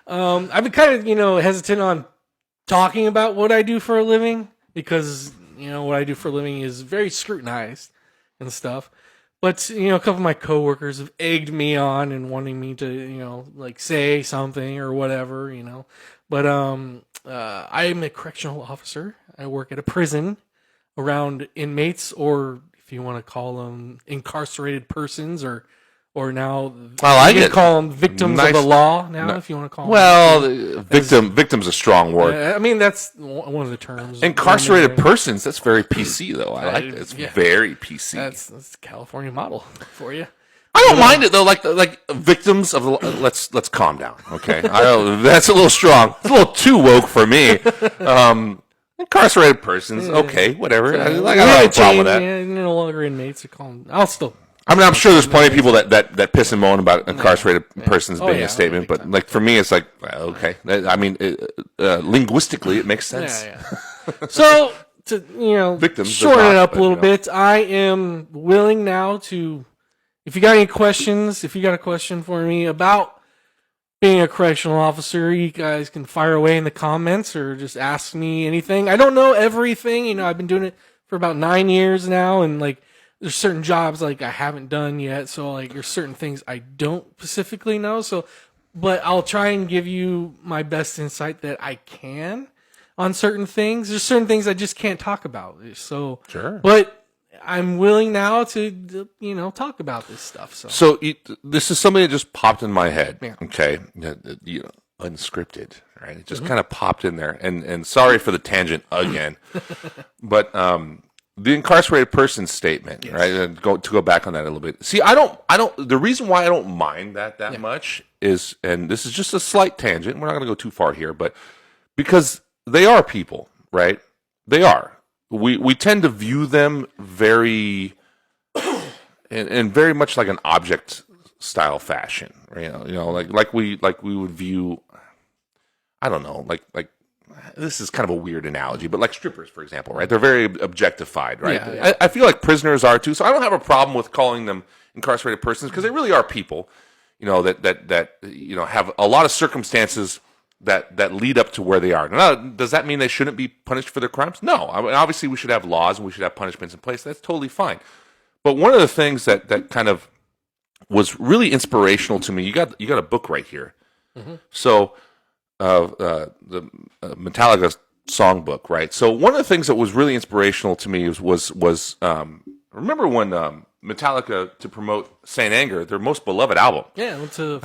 I've been kind of, hesitant on talking about what I do for a living because, what I do for a living is very scrutinized and stuff. But, a couple of my coworkers have egged me on and wanting me to, like say something or whatever, But I am a correctional officer. I work at a prison around inmates, or if you want to call them incarcerated persons, or now I like you can it. call them victims of the Nice. law now, if you want to call them. Well, victim's a strong word. I mean, that's one of the terms. Incarcerated persons, that's very PC, though. I like it. It's Yeah. very PC. That's the California model for you. I don't mind it, though. Like victims of the... Let's calm down, okay? That's a little strong. It's a little too woke for me. Incarcerated persons, okay, whatever. I don't have a problem with that. Yeah, no longer inmates. I'll still... I mean, I'm sure there's plenty of people that piss and moan about incarcerated persons being a statement, but like for me, it's like okay. I mean, linguistically, it makes sense. Yeah. So to Victims shorten it up a but, little bit, I am willing now to. If you got any questions, if you got a question for me about being a correctional officer, you guys can fire away in the comments or just ask me anything. I don't know everything. I've been doing it for about 9 years now, and like. There's certain jobs like I haven't done yet, so like there's certain things I don't specifically know. So, but I'll try and give you my best insight that I can on certain things. There's certain things I just can't talk about. So, Sure. But I'm willing now to talk about this stuff. So this is something that just popped in my head. Yeah. Okay, unscripted, right? It just kind of popped in there, and sorry for the tangent again, but the incarcerated person statement, yes. Right? And to go back on that a little bit. See, I don't. The reason why I don't mind that much is, and this is just a slight tangent. We're not going to go too far here, but because they are people, right? They are. We tend to view them very, in very much like an object style fashion, like we would view. I don't know, like. This is kind of a weird analogy, but like strippers, for example, right? They're very objectified, right? Yeah. I feel like prisoners are too, so I don't have a problem with calling them incarcerated persons because they really are people, that have a lot of circumstances that lead up to where they are. Now, does that mean they shouldn't be punished for their crimes? No. I mean, obviously, we should have laws and we should have punishments in place. That's totally fine. But one of the things that kind of was really inspirational to me, you got a book right here. Mm-hmm. So. The Metallica songbook, right? So one of the things that was really inspirational to me was remember when Metallica, to promote Saint Anger, their most beloved album? Yeah, went to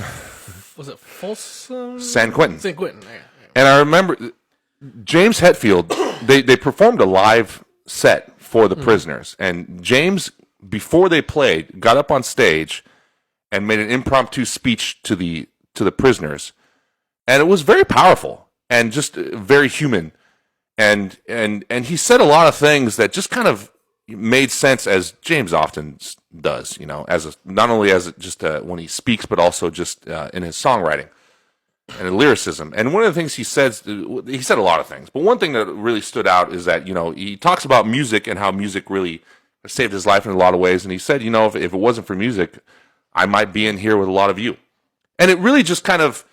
was it Folsom? San Quentin. San Quentin. Yeah. And I remember James Hetfield. They performed a live set for the prisoners, and James, before they played, got up on stage and made an impromptu speech to the prisoners. And it was very powerful and just very human, and he said a lot of things that just kind of made sense, as James often does, not only as just when he speaks, but also just in his songwriting and lyricism. And one of the things he said a lot of things, but one thing that really stood out is that he talks about music and how music really saved his life in a lot of ways. And he said, if it wasn't for music, I might be in here with a lot of you. And it really just kind of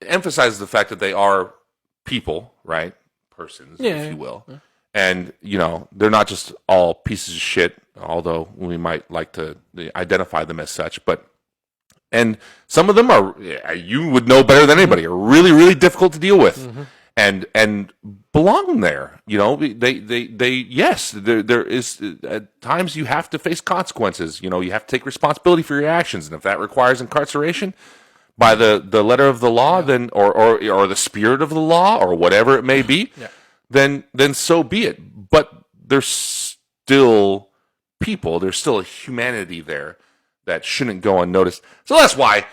emphasizes the fact that they are people, right? Persons, if you will. Yeah. And, they're not just all pieces of shit, although we might like to identify them as such. And some of them are, you would know better than anybody, are really, really difficult to deal with. Mm-hmm. And belong there. Yes, there is, at times you have to face consequences. You have to take responsibility for your actions. And if that requires incarceration, by the letter of the law, then or the spirit of the law, or whatever it may be, then so be it. But there's still people, there's still a humanity there that shouldn't go unnoticed. So that's why.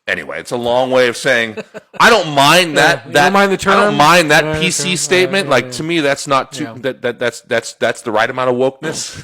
Anyway, it's a long way of saying I don't mind that. Don't mind the term? I don't mind that PC statement. To me, that's not too. That's the right amount of wokeness.